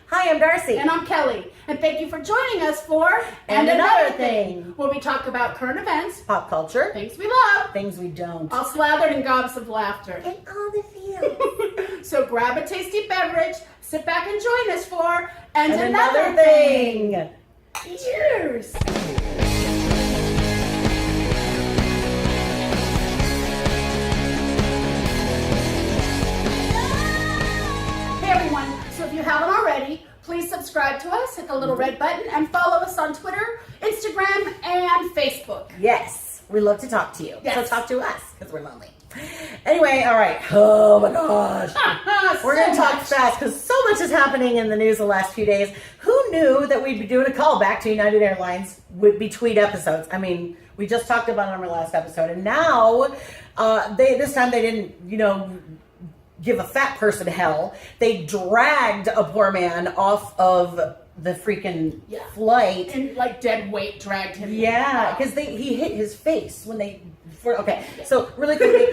Hi, I'm Darcy. And I'm Kelly. And thank you for joining us for And Another Thing, where we talk about current events, pop culture, things we love, things we don't, all slathered in gobs of laughter. and all the feels. So grab a tasty beverage, sit back and join us for And Another Thing. Cheers! So if you haven't already, please subscribe to us, hit the little red button, and follow us on Twitter, Instagram, and Facebook. Yes, we love to talk to you. Yes. So talk to us, because we're lonely. Anyway, all right. Oh my gosh. We're going to talk fast, because so much is happening in the news the last few days. Who knew that we'd be doing a callback to United Airlines would be tweet episodes? I mean, we just talked about it on our last episode, and now, this time they didn't, give a fat person hell. They dragged a poor man off of the freaking flight. And like dead weight dragged him. Yeah, because he hit his face when they... So really quickly,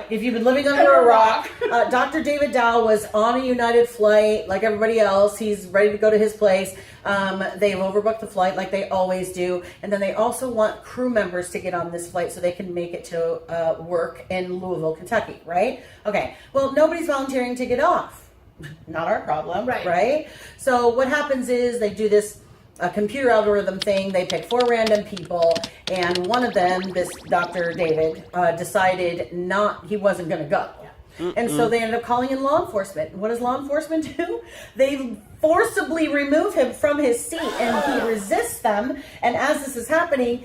if you've been living under a rock, Dr. David Dow was on a United flight like everybody else. He's ready to go to his place. They've overbooked the flight like they always do, and then they also want crew members to get on this flight so they can make it to work in Louisville, Kentucky, right? Okay, well, nobody's volunteering to get off. Not our problem, right? So what happens is they do this computer algorithm thing. They pick 4 random people, and one of them, this Dr. David, decided he wasn't going to go. And so they ended up calling in law enforcement. What does law enforcement do? They forcibly remove him from his seat, and he resists them. And as this is happening,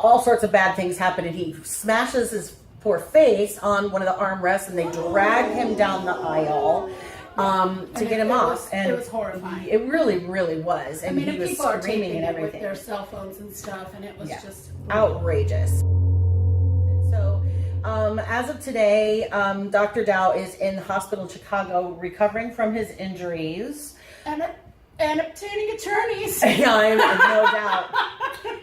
all sorts of bad things happen, and he smashes his poor face on one of the armrests, and they drag him down the aisle to get him off. And it was horrifying. It really, really was. And he was people screaming and everything with their cell phones and stuff, and it was just outrageous. And so, as of today, Dr. Dow is in the hospital in Chicago recovering from his injuries. And obtaining attorneys. Yeah, no doubt.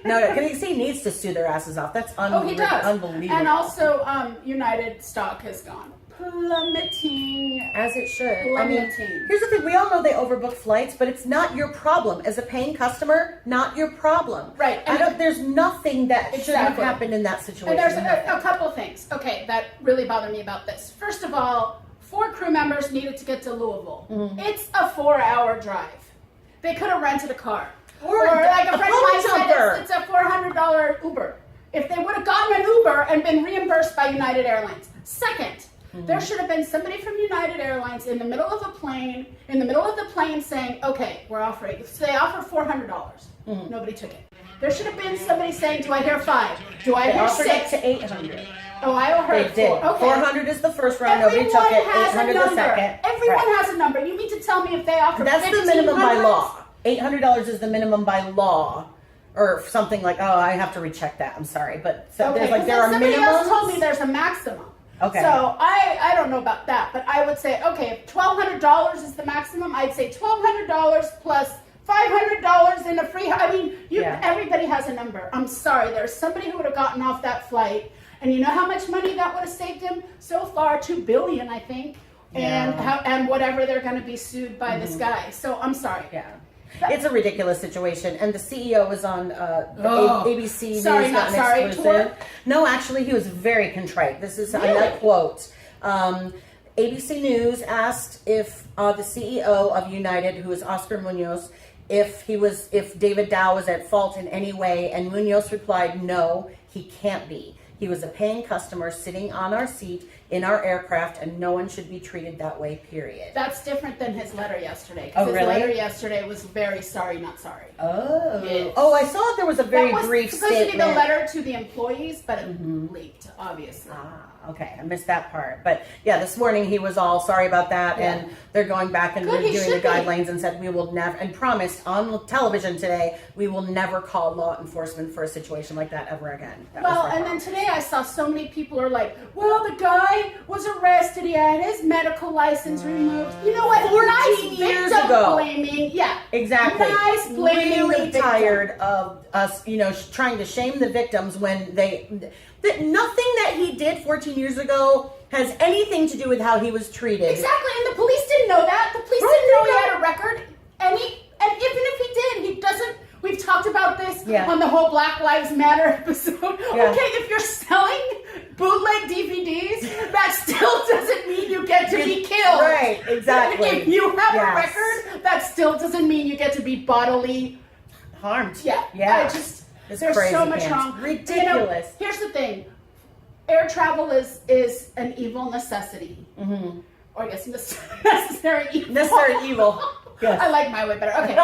No, because he needs to sue their asses off. That's he does. Unbelievable. And also, United stock has gone plummeting. As it should. Plummeting. I mean, here's the thing. We all know they overbook flights, but it's not your problem. As a paying customer, not your problem. Right. There's nothing that should have happened in that situation. And there's a couple of things, that really bother me about this. First of all, 4 crew members needed to get to Louisville. Mm-hmm. It's a 4-hour drive. They could have rented a car. Or like a friend of mine said, it's a $400 Uber. If they would have gotten an Uber and been reimbursed by United Airlines. Second, there should have been somebody from United Airlines in the middle of the plane saying, okay, we're offering, so they offer $400. Nobody took it. There should have been somebody saying, do I hear 5? Do I hear 6? To 800. Oh, I heard they did. 4. Okay. 400 is the first round. Nobody took it. 800 the second. Everyone has a number. You mean to tell me if they offer That's the minimum by law. $800 is the minimum by law. Or something like, I have to recheck that. I'm sorry. But there are minimums. Somebody else told me there's a maximum. Okay. So I don't know about that. But I would say, okay, if $1,200 is the maximum, I'd say $1,200 plus $500 in a free... everybody has a number. I'm sorry. There's somebody who would have gotten off that flight. And you know how much money that would have saved him? So far, $2 billion, I think. Yeah. And whatever they're going to be sued by this guy. So I'm sorry. Yeah. It's a ridiculous situation, and the CEO was on ABC News. Exclusive. No, actually, he was very contrite. This is a quote. ABC News asked if the CEO of United, who is Oscar Munoz, if David Dow was at fault in any way, and Munoz replied, "No, he can't be. He was a paying customer sitting on our seat in our aircraft, and no one should be treated that way, period." That's different than his letter yesterday. Oh, really? His letter yesterday was very sorry, not sorry. Oh. Yes. Oh, I saw there was a very brief statement. That was supposed to be the letter to the employees, but it leaked, obviously. Okay, I missed that part. But yeah, this morning he was all sorry about that, and they're going back and reviewing the guidelines and said we will never, and promised on television today, we will never call law enforcement for a situation like that ever again. Then today I saw so many people are like, well, the guy was arrested, he had his medical license removed. You know what? 14 years ago. Blaming, exactly. Nice blaming. Really tired of us, trying to shame the victims when nothing that he did 14 years ago has anything to do with how he was treated. Exactly, and the police didn't know that. The police didn't know he had a record. on the whole Black Lives Matter episode. Yeah. Okay, if you're selling bootleg DVDs, that still doesn't mean you get to be killed. Right, exactly. If you have a record, that still doesn't mean you get to be bodily harmed. Yeah. It's there's crazy so much pants. wrong. Ridiculous. Here's the thing. Air travel is an evil necessity. Mm-hmm. Or I guess necessary evil. Necessary evil. Yes. I like my way better. Okay.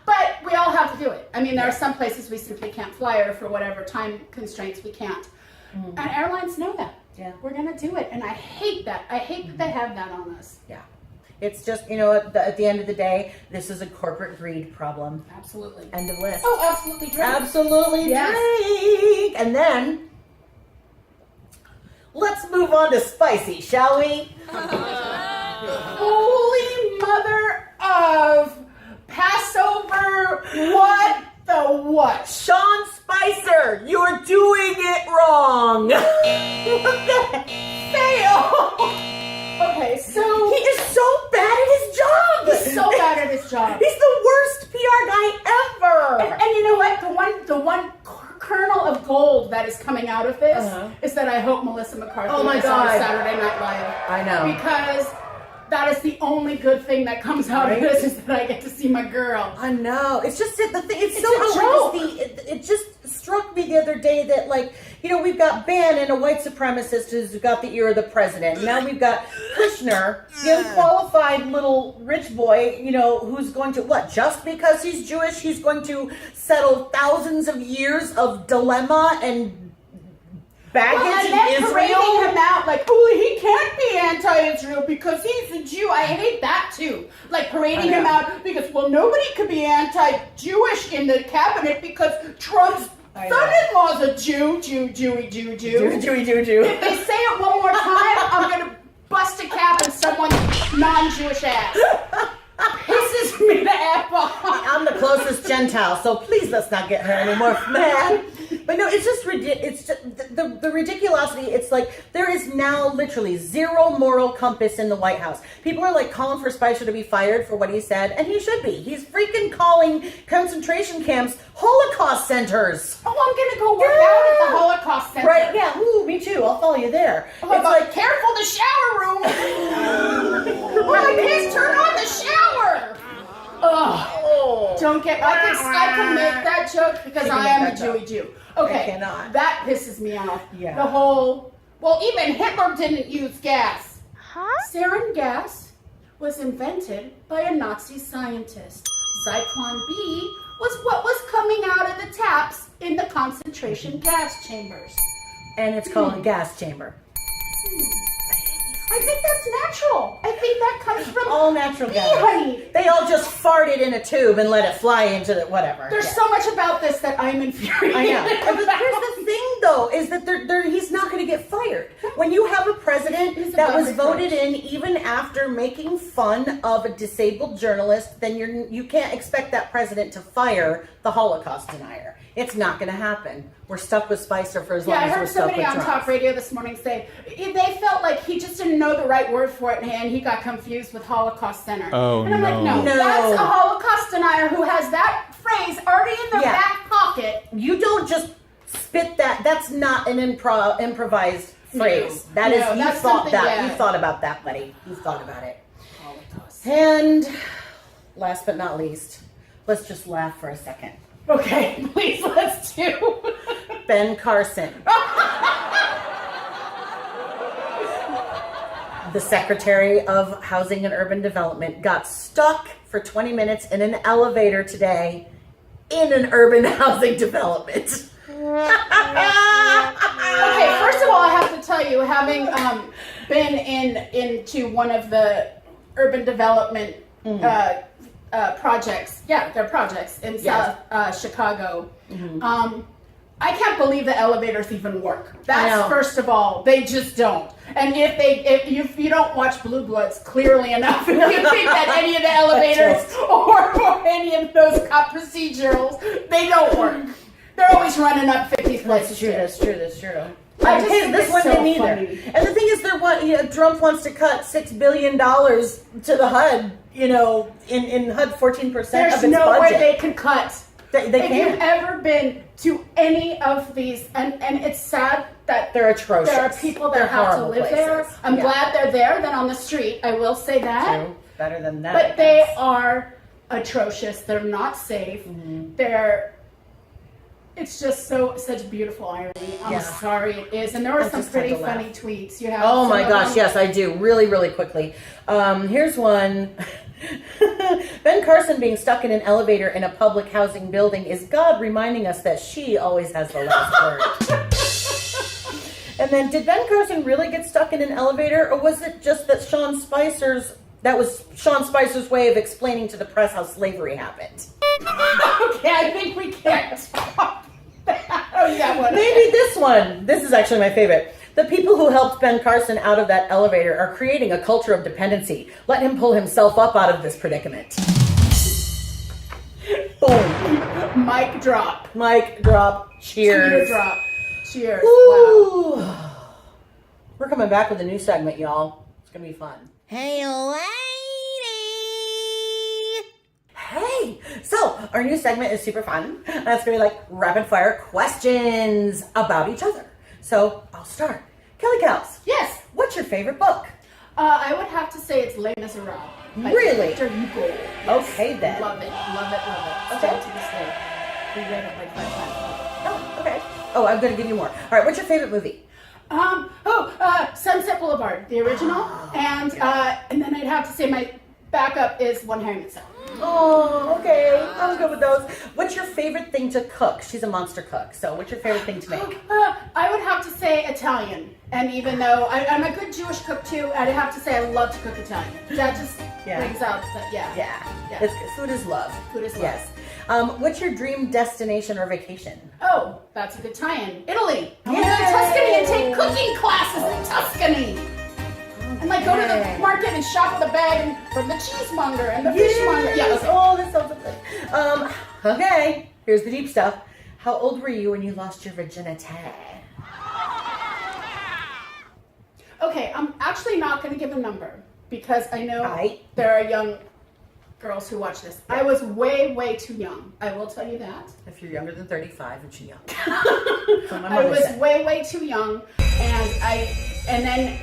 But we all have to do it. I mean, there are some places we simply can't fly, or for whatever time constraints we can't. Mm-hmm. And airlines know that. Yeah. We're going to do it. And I hate that. I hate that they have that on us. Yeah. It's just, at the end of the day, this is a corporate greed problem. Absolutely. End of list. Oh, absolutely. Drink. Absolutely. Drink. And then, let's move on to Spicey, shall we? Holy mother of Passover, what the what? Sean Spicer, you're doing it wrong. Fail. Okay, so he is so bad at his job. He's so bad at his job. He's the worst PR guy ever. And you know what? The one kernel of gold that is coming out of this is that I hope Melissa McCarthy is on Saturday Night Live. I know. Because that is the only good thing that comes out of this, is that I get to see my girl. I know. It's just the thing. It's so outrageous. It just struck me the other day that, we've got Ben and a white supremacist who's got the ear of the president. Now we've got Kushner, the unqualified little rich boy, who's going to, just because he's Jewish, he's going to settle thousands of years of dilemma and baggage and then in Israel. Parading him out he can't be anti-Israel because he's a Jew. I hate that too. Parading him out because, nobody could be anti-Jewish in the cabinet because Trump's son-in-law's a Jew. Jewy. If they say it one more time, I'm going to bust a cap in someone's non-Jewish ass. Pisses me the F off. I'm the closest Gentile, so please let's not get her anymore mad. But no, it's just ridiculous. It's just the ridiculosity. It's there is now literally zero moral compass in the White House. People are calling for Spicer to be fired for what he said, and he should be. He's freaking calling concentration camps Holocaust centers. Oh, I'm gonna go work out at the Holocaust center. Right? Yeah. Ooh, me too. I'll follow you there. It's careful the shower room. Please turn on the shower. Oh, don't get. I can make that joke because I am a Jewy Jew. Okay, I cannot. That pisses me off. Yeah. The whole. Even Hitler didn't use gas. Sarin gas was invented by a Nazi scientist. Zyklon B was what was coming out of the taps in the concentration gas chambers. And it's called a gas chamber. I think that's natural. I think that comes from all natural gas. Honey. They all just farted in a tube and let it fly into the whatever. There's so much about this that I'm infuriated. I know. But here's the thing, though, is that he's not going to get fired. When you have a president that was voted in even after making fun of a disabled journalist, then you can't expect that president to fire the Holocaust denier. It's not going to happen. We're stuck with Spicer for as long as we're stuck with I heard somebody on talk radio this morning say they felt like he just didn't know the right word for it, and he got confused with Holocaust Center. Oh, and I'm no, that's a Holocaust denier who has that phrase already in their back pocket. You don't just spit that. That's not an improvised phrase. You thought that. You thought about that, buddy. You thought about it. Holocaust. And last but not least, let's just laugh for a second. Okay, please, let's do. Ben Carson. The Secretary of Housing and Urban Development got stuck for 20 minutes in an elevator today in an urban housing development. Okay, first of all, I have to tell you, having been into one of the urban development projects, they're projects in South Chicago. Mm-hmm. I can't believe the elevators even work. That's first of all, they just don't. And if you don't watch Blue Bloods clearly enough, if you think that any of the elevators or any of those cop procedurals, they don't work. They're always running up 50 flights. That's true. This one so didn't either. And the thing is, Trump wants to cut $6 billion to the HUD. In HUD 14% of its budget. There's no way they can cut They if can. you've ever been to any of these, and it's sad that They're atrocious. there are people that They're have to horrible live places. there. I'm Yeah. glad they're there than on the street. I will say that. True. Better than that. But they are atrocious. They're not safe. It's just such beautiful irony. I'm sorry it is. And there were some pretty funny tweets. You have. Oh my gosh, yes, I do. Really, really quickly. Here's one. Ben Carson being stuck in an elevator in a public housing building is God reminding us that she always has the last word. And then, did Ben Carson really get stuck in an elevator, or was it just that that was Sean Spicer's way of explaining to the press how slavery happened? Okay, I think we can't talk that. Oh, yeah, one. Maybe this one. This is actually my favorite. The people who helped Ben Carson out of that elevator are creating a culture of dependency. Let him pull himself up out of this predicament. Boom. Mic drop. Mic drop. Cheers. Cheer drop. Cheers. Woo. Wow. We're coming back with a new segment, y'all. It's going to be fun. Hey, lady! Hey! So, our new segment is super fun. And it's going to be like rapid fire questions about each other. So, I'll start. Kelly Cows. Yes. What's your favorite book? I would have to say it's Les Miserables. by Really? Victor Hugo. Yes. Okay, then. Love it. Love it. Love it. Okay. Still to this day. We read it like 5 times. Oh, okay. Oh, I'm going to give you more. All right, what's your favorite movie? Sunset Boulevard, the original, and then I'd have to say my backup is One Harry Met Sally. Oh, okay. I'm good with those. What's your favorite thing to cook? She's a monster cook. So, what's your favorite thing to make? I would have to say Italian, and even though I'm a good Jewish cook too, I'd have to say I love to cook Italian. That just brings out that, Yeah. It's, food is love. Food is love. Yes. What's your dream destination or vacation? Oh, that's a good tie-in. Italy. I want to go to Tuscany and take cooking classes in Tuscany. And like go to the market and shop the bag from the cheesemonger and the fishmonger. Yeah, okay. Oh, that sounds good. Okay. Here's the deep stuff. How old were you when you lost your virginity? Okay, I'm actually not going to give a number because I know Right. there are young girls who watch this. I was way, way too young. I will tell you that. If you're younger than 35, it's young. I was way, way too young, and then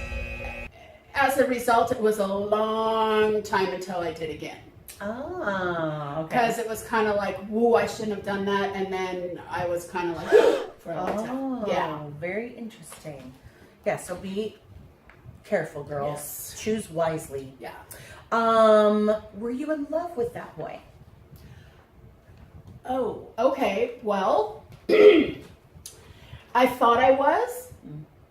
as a result, it was a long time until I did again. Oh, okay. Because it was kind of like, woo, I shouldn't have done that, and then I was kind of like, for a long time. Yeah. Very interesting. Yeah, so be careful, girls. Yes. Choose wisely. Yeah. Were you in love with that boy? Oh, okay. Well, I thought I was,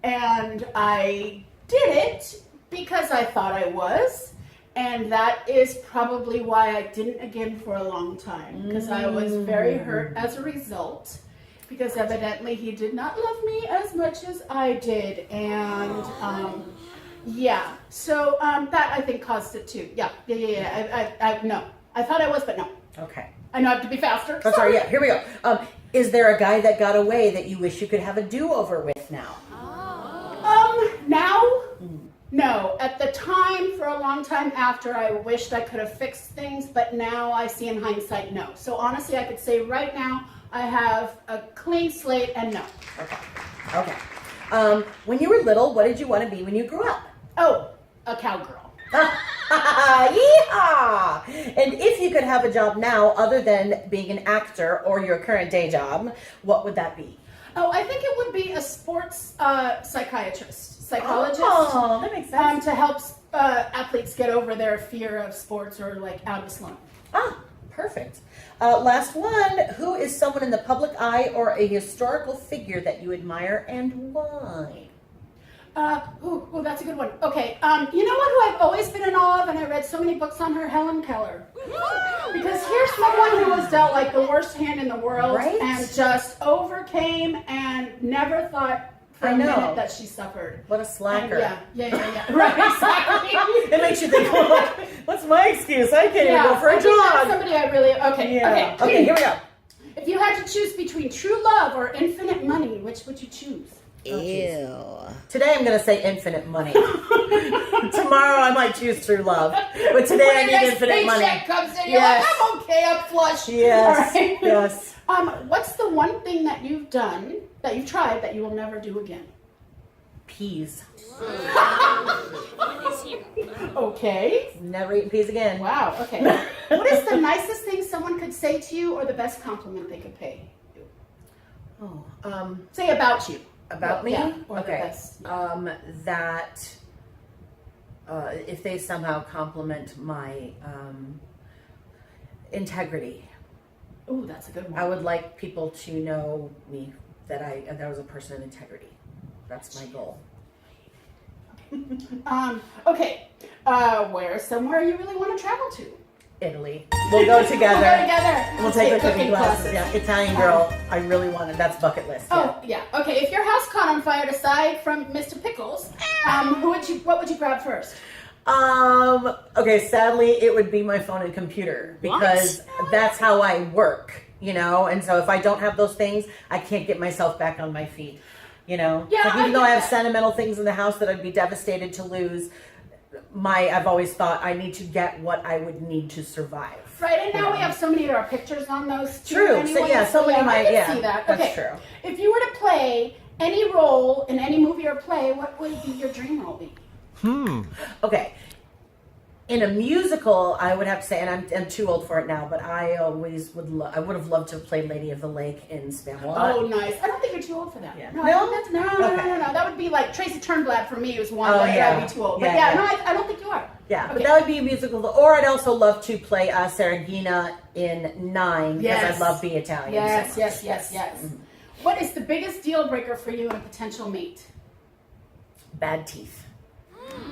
and I did it because I thought I was, and that is probably why I didn't again for a long time, because I was very hurt as a result, because evidently he did not love me as much as I did, and yeah, so that I think caused it too. Yeah. No, I thought I was, but no. Okay. I know I have to be faster. Oh, sorry, yeah, here we go. Is there a guy that got away that you wish you could have a do-over with now? Now? No. At the time, for a long time after, I wished I could have fixed things, but now I see in hindsight, no. So honestly, I could say right now, I have a clean slate and no. Okay. When you were little, what did you want to be when you grew up? Oh, a cowgirl. Yeehaw! And if you could have a job now other than being an actor or your current day job, what would that be? Oh, I think it would be a sports psychologist. Oh, that makes sense. To help athletes get over their fear of sports or like out of slump. Ah, perfect. Last one. Who is someone in the public eye or a historical figure that you admire and why? Oh, that's a good one. Okay, you know what? Who I've always been in awe of, and I read so many books on her, Helen Keller. Because here's someone who was dealt like the worst hand in the world, Right? and just overcame and never thought for I a know. minute that she suffered. What a And slacker. yeah. Right, exactly. It makes you think, well, what's my excuse? I can't even go for I a think that's jog. somebody I really Yeah. Okay, here we go. If you had to choose between true love or infinite money, which would you choose? Ew. Today I'm going to say infinite money. Tomorrow I might choose true love. But today I need infinite money. Paycheck comes in, you're like, I'm okay, I'm flush. Yes. All right. Yes. What's the one thing that you've done, that you've tried, that you will never do again? Peas. Okay. Never eaten peas again. Wow, okay. What is the nicest thing someone could say to you, or the best compliment they could pay you? Oh, Say about you. about me? Yeah, or the Okay. best. That if they somehow compliment my integrity, Ooh, that's a good one. I would like people to know me, that I was a person of integrity. That's my goal. Okay. Where's somewhere you really want to travel to? Italy. We'll go together. We'll go together. We'll take the cooking classes. Yeah, Italian girl. I really want it. That's bucket list. Yeah. Oh, yeah. Okay, if your house caught on fire, aside from Mr. Pickles, what would you grab first? Okay, sadly, it would be my phone and computer because that's how I work, you know? And so if I don't have those things, I can't get myself back on my feet, you know? Yeah, Like, even though I have that. sentimental things in the house that I'd be devastated to lose, I've always thought I need to get what I would need to survive. Right, and now we have so many of our pictures on those. Too. True. Anyone So, yeah, else- so many of my, I can yeah, see that. that's Okay. true. If you were to play any role in any movie or play, what would be your dream role be? Okay. In a musical, I would have to say, and I'm too old for it now, but I always I would have loved to have played Lady of the Lake in Spamalot. Oh, nice. I don't think you're too old for that. Yeah. No, No? I think that's, no. Okay. That would be like Tracy Turnblad for me was one, Oh, but yeah. I'd be too old. Yeah, But yeah, yeah. no, I don't think you are. Yeah, Okay. but that would be a musical. Or I'd also love to play Serafina in 9 because Yes. I love Be Italian. Yes, so yes, much. yes, yes. What is the biggest deal breaker for you in a potential mate? Bad teeth.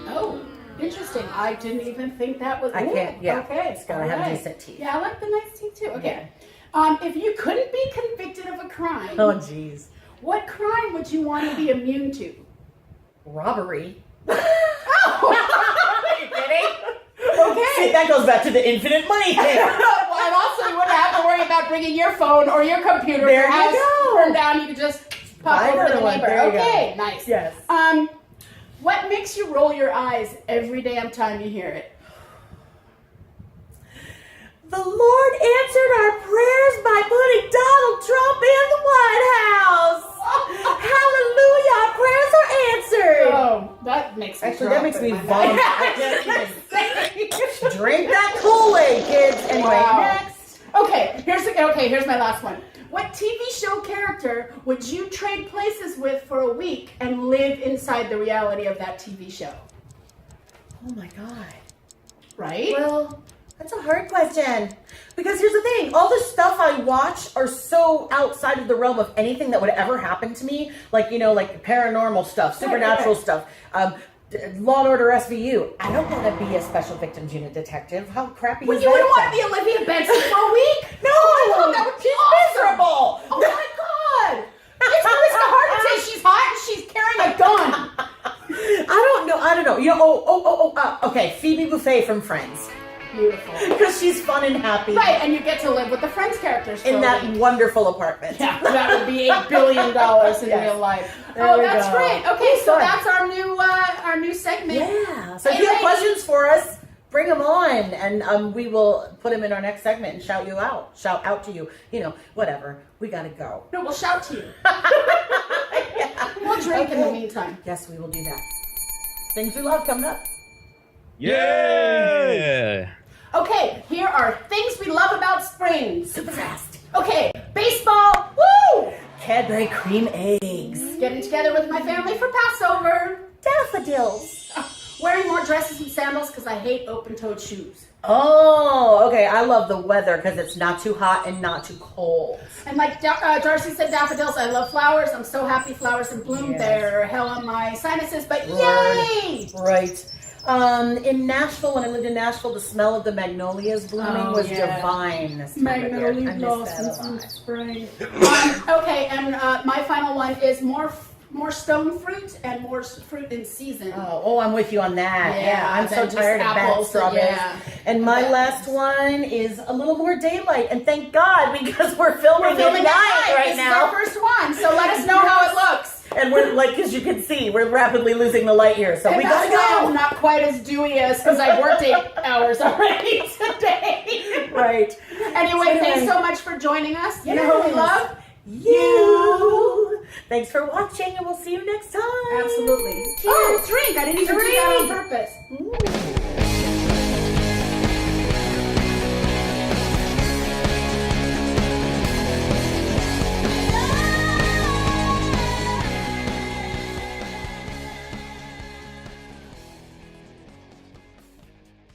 Oh, interesting. I didn't even think that was. I can't, yeah. Okay. It's gotta all have right. decent teeth. Yeah, I like the nice teeth too. Okay. If you couldn't be convicted of a crime, Oh, jeez. what crime would you want to be immune to? Robbery. Are you kidding? Okay. See, that goes back to the infinite money thing. Well, and also you wouldn't have to worry about bringing your phone or your computer. There your you house go. burned down. You could just pop Buy over to the another one. neighbor. There you Okay, go. nice. Yes. What makes you roll your eyes every damn time you hear it? The Lord answered our prayers by putting Donald Trump in the White House. Hallelujah, our prayers are answered. Oh, that makes me Actually, drop that makes in me my mouth. vomit. I can't even drink that Kool-Aid, kids. Anyway, Wow. next. Okay, here's my last one. What TV show character would you trade places with for a week and live inside the reality of that TV show? Oh my God. Right? Well, that's a hard question. Because here's the thing, all the stuff I watch are so outside of the realm of anything that would ever happen to me. Like, you know, like paranormal stuff, supernatural stuff, Law and Order SVU. I don't want to be a special victims unit detective. How crappy Well, is you that? wouldn't want to be Olivia Benson for a week? No, I thought that would be miserable. Oh my God! It's Marissa Hart to say she's hot and she's carrying a gun. I don't know. You know, okay, Phoebe Buffay from Friends. Beautiful. Because she's fun and happy. Right, and you get to live with the Friends characters for In a that week. wonderful apartment. Yeah, that would be $8 billion in Yes. real life. There we That's go. great. Okay, so Fun. that's our new segment. Yeah. So if Hey, you have ladies. questions for us, bring them on, and we will put them in our next segment and shout out to you. You know, whatever. We gotta go. No, we'll shout to you. We'll drink in the meantime. Yes, we will do that. Things we love coming up. Yeah. Okay, here are things we love about spring. Super fast. Okay, baseball. Woo! Cadbury cream eggs. Getting together with my family for Passover. Daffodils. Wearing more dresses and sandals because I hate open-toed shoes. Oh, okay. I love the weather because it's not too hot and not too cold. And like Darcy said, daffodils. I love flowers. I'm so happy flowers in bloom. Yes. They're hell on my sinuses, but Word. yay! Right. In Nashville, when I lived in Nashville, the smell of the magnolias blooming was divine. This time of year. I miss that a lot. spring. Okay, and my final one is more stone fruit and more fruit in season. Oh, I'm with you on that. Yeah, Yeah, I'm so than just tired of bad apples, strawberries. yeah. And my Bad last one is a little more daylight, and thank God because we're filming, We're filming at night at night. right This now. is our first one, so let us know how it looks. And we're like, as you can see, we're rapidly losing the light here, so And we gotta that's why go. I'm not quite as dewy as because I worked 8 hours already today. Right. Anyway, thanks so much for joining us. You know who we love? You. Thanks for watching, and we'll see you next time. Absolutely. Cheers. Oh, drink. I didn't even do that on purpose.